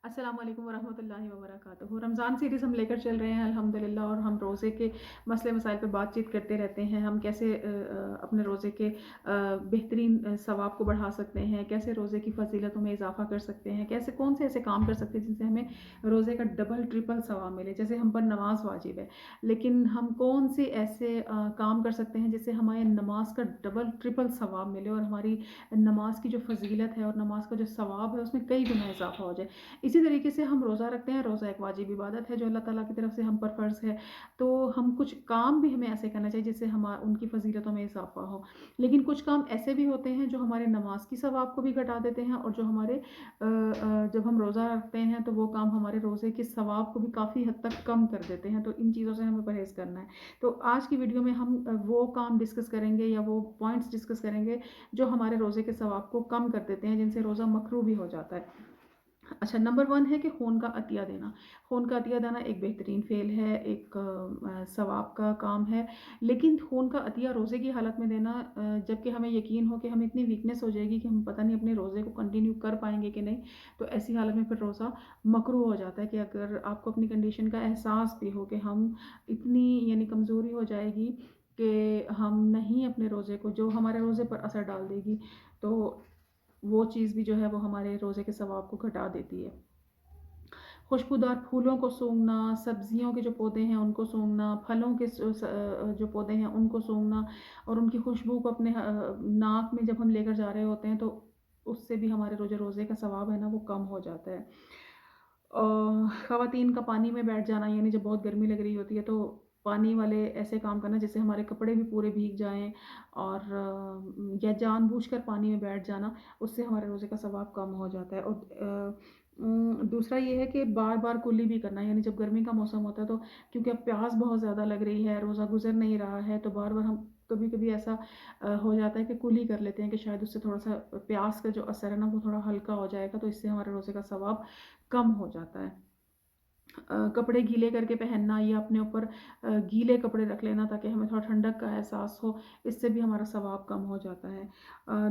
अस्सलाम वालेकुम वरहमतुल्लाहि वबरकातुहू। रमज़ान सीरीज़ हम लेकर चल रहे हैं अल्हम्दुलिल्लाह, और हम रोज़े के मसले मसाइल पे बातचीत करते रहते हैं। हम कैसे अपने रोज़े के बेहतरीन सवाब को बढ़ा सकते हैं, कैसे रोज़े की फ़जीलतों में इजाफ़ा कर सकते हैं, कैसे कौन से ऐसे काम कर सकते हैं जिनसे हमें रोज़े का डबल ट्रिपल सवाब मिले। जैसे हम पर नमाज़ वाजिब है, लेकिन हम कौन से ऐसे काम कर सकते हैं जिससे हमारे नमाज का डबल ट्रिपल सवाब मिले और हमारी नमाज की जो फ़जीलत है और नमाज का जो सवाब है उसमें कई गुना इजाफ़ा हो जाए। इसी तरीके से हम रोज़ा रखते हैं। रोज़ा एक वाजिब इबादत है जो अल्लाह ताला की तरफ से हम पर फ़र्ज़ है। तो हम कुछ काम भी हमें ऐसे करना चाहिए जिससे उनकी फ़जीलतों में इजाफ़ा हो। लेकिन कुछ काम ऐसे भी होते हैं जो हमारे नमाज की सवाब को भी घटा देते हैं, और जो हमारे जब हम रोज़ा रखते हैं तो वो काम हमारे रोज़े के सवाब को भी काफ़ी हद तक कम कर देते हैं। तो इन चीज़ों से हमें परहेज़ करना है। तो आज की वीडियो में हम वो काम डिस्कस करेंगे या वो पॉइंट्स डिस्कस करेंगे जो हमारे रोज़े के सवाब को कम कर देते हैं, जिनसे रोज़ा मकरूह भी हो जाता है। अच्छा, नंबर 1 है कि खून का अतिया देना। खून का अतिया देना एक बेहतरीन फ़ेल है, एक सवाब का काम है। लेकिन खून का अतिया रोज़े की हालत में देना, जबकि हमें यकीन हो कि हमें इतनी वीकनेस हो जाएगी कि हम पता नहीं अपने रोज़े को कंटिन्यू कर पाएँगे कि नहीं, तो ऐसी हालत में फिर रोज़ा मकरूह हो जाता है। कि अगर आपको अपनी कंडीशन का एहसास भी हो कि हम इतनी यानी कमज़ोरी हो जाएगी कि हम नहीं अपने रोज़े को, जो हमारे रोज़े पर असर डाल देगी, तो वो चीज़ भी जो है वो हमारे रोज़े के सवाब को घटा देती है। खुशबूदार फूलों को सूंघना, सब्जियों के जो पौधे हैं उनको सूंघना, फलों के जो पौधे हैं उनको सूंघना, और उनकी खुशबू को अपने नाक में जब हम लेकर जा रहे होते हैं तो उससे भी हमारे रोज़े का सवाब है ना वो कम हो जाता है। ख़वातीन का पानी में बैठ जाना, यानी जब बहुत गर्मी लग रही होती है तो पानी वाले ऐसे काम करना जिससे हमारे कपड़े भी पूरे भीग जाएँ, और या जानबूझकर पानी में बैठ जाना, उससे हमारे रोज़े का सवाब कम हो जाता है। और दूसरा ये है कि बार-बार कुल्ली भी करना, यानी जब गर्मी का मौसम होता है तो क्योंकि अब प्यास बहुत ज़्यादा लग रही है, रोज़ा गुज़र नहीं रहा है, तो बार-बार हम कभी-कभी ऐसा हो जाता है कि कुल्ली कर लेते हैं कि शायद उससे थोड़ा-सा प्यास का जो असर है ना वो थोड़ा हल्का हो जाएगा, तो इससे हमारे रोज़े का सवाब कम हो जाता है। कपड़े गीले करके पहनना या अपने ऊपर गीले कपड़े रख लेना ताकि हमें थोड़ा ठंडक का एहसास हो, इससे भी हमारा सवाब कम हो जाता है।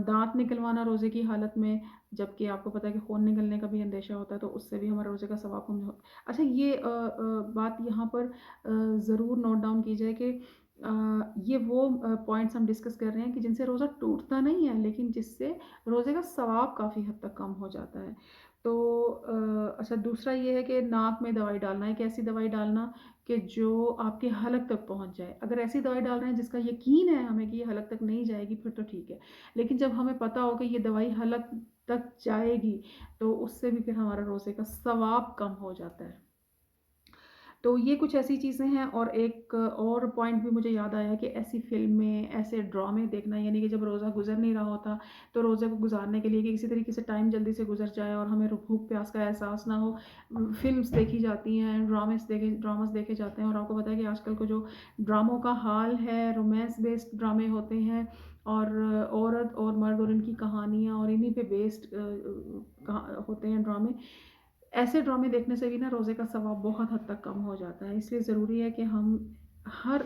दाँत निकलवाना रोज़े की हालत में, जबकि आपको पता है कि खून निकलने का भी अंदेशा होता है, तो उससे भी हमारे रोज़े का सवाब कम हो। अच्छा, ये बात यहाँ पर ज़रूर नोट डाउन की जाए कि ये वो पॉइंट्स हम डिस्कस कर रहे हैं कि जिनसे रोज़ा टूटता नहीं है, लेकिन जिससे रोज़े का सवाब काफ़ी हद तक कम हो जाता है। तो अच्छा, दूसरा ये है कि नाक में दवाई डालना, एक ऐसी दवाई डालना कि जो आपके हलक तक पहुँच जाए। अगर ऐसी दवाई डाल रहे हैं जिसका यकीन है हमें कि ये हलक तक नहीं जाएगी, फिर तो ठीक है। लेकिन जब हमें पता हो कि ये दवाई हलक तक जाएगी, तो उससे भी फिर हमारा रोज़े का सवाब कम हो जाता है। तो ये कुछ ऐसी चीज़ें हैं, और एक और पॉइंट भी मुझे याद आया कि ऐसी फ़िल्में, ऐसे ड्रामे देखना, यानी कि जब रोज़ा गुज़र नहीं रहा होता, तो रोज़े को गुज़ारने के लिए कि किसी तरीके से टाइम जल्दी से गुज़र जाए और हमें भूख प्यास का एहसास ना हो, फ़िल्म्स देखी जाती हैं, ड्रामास देखे जाते हैं। और आपको पता है कि आजकल को जो ड्रामों का हाल है, रोमांस बेस्ड ड्रामे होते हैं, और औरत और मर्द और इनकी कहानियाँ और इन्हीं पे बेस्ड होते हैं ड्रामे। ऐसे ड्रामे देखने से भी ना रोज़े का सवाब बहुत हद तक कम हो जाता है। इसलिए ज़रूरी है कि हम हर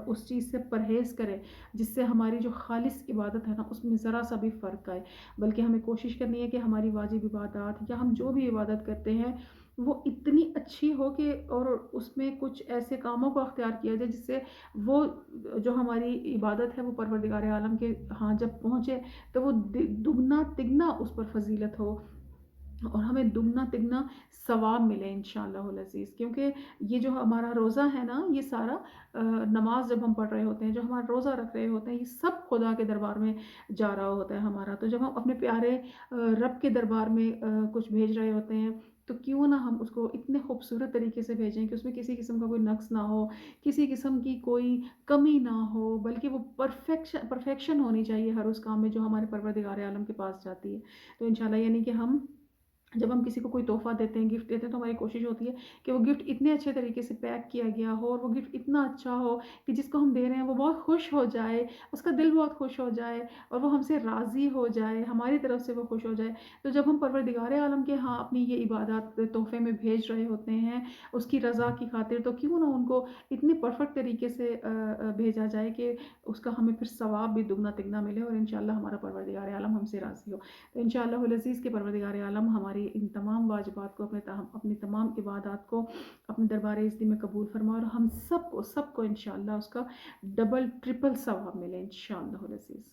उस चीज़ से परहेज़ करें जिससे हमारी जो ख़ालिस इबादत है ना उसमें ज़रा-सा भी फ़र्क आए। बल्कि हमें कोशिश करनी है कि हमारी वाजिब इबादत या हम जो भी इबादत करते हैं वो इतनी अच्छी हो कि, और उसमें कुछ ऐसे कामों को अख्तियार किया जाए जिससे वो जो हमारी इबादत है वो परवरदिगार आलम के यहाँ जब पहुँचे तो वो दुगना तिगना उस पर फ़जीलत हो, और हमें दुगना-तिगना सवाब मिले इंशाअल्लाहुल अज़ीज़। क्योंकि ये जो हमारा रोज़ा है ना, ये सारा नमाज़ जब हम पढ़ रहे होते हैं, जो हमारा रोज़ा रख रहे होते हैं, ये सब खुदा के दरबार में जा रहा होता है हमारा। तो जब हम अपने प्यारे रब के दरबार में कुछ भेज रहे होते हैं, तो क्यों ना हम उसको इतने खूबसूरत तरीके से भेजें कि उसमें किसी किस्म का कोई नक़्स ना हो, किसी किस्म की कोई कमी ना हो, बल्कि वो परफ़ेक्शन होनी चाहिए हर उस काम में जो हमारे परवरदिगार आलम के पास जाती है। तो इंशाअल्लाह, यानी कि हम जब हम किसी को कोई तोहफ़ा देते हैं, गिफ्ट देते हैं, तो हमारी कोशिश होती है कि वो गिफ्ट इतने अच्छे तरीके से पैक किया गया हो, और वो गिफ्ट इतना अच्छा हो कि जिसको हम दे रहे हैं वो बहुत खुश हो जाए, उसका दिल बहुत खुश हो जाए, और वो हमसे राज़ी हो जाए, हमारी तरफ से वो खुश हो जाए। तो जब हम परवरदिगार आलम के यहाँ अपनी ये इबादत तोहफ़े में भेज रहे होते हैं उसकी रज़ा की खातिर, तो क्यों ना उनको इतने परफ़ेक्ट तरीके से भेजा जाए कि उसका हमें फिर सवाब भी दुगना तिगना मिले, और इंशाअल्लाह हमारा परवरदिगार आलम हमसे राज़ी हो। तो इंशाअल्लाहुल अज़ीज़ के परवरदिगार आलम हमारी ہماری ان تمام واجبات کو، اپنی تمام عبادات کو اپنے دربار عزتی میں قبول فرمائے، اور ہم سب کو انشاءاللہ اس کا ڈبل ٹرپل ثواب ملے انشاءاللہ العزیز۔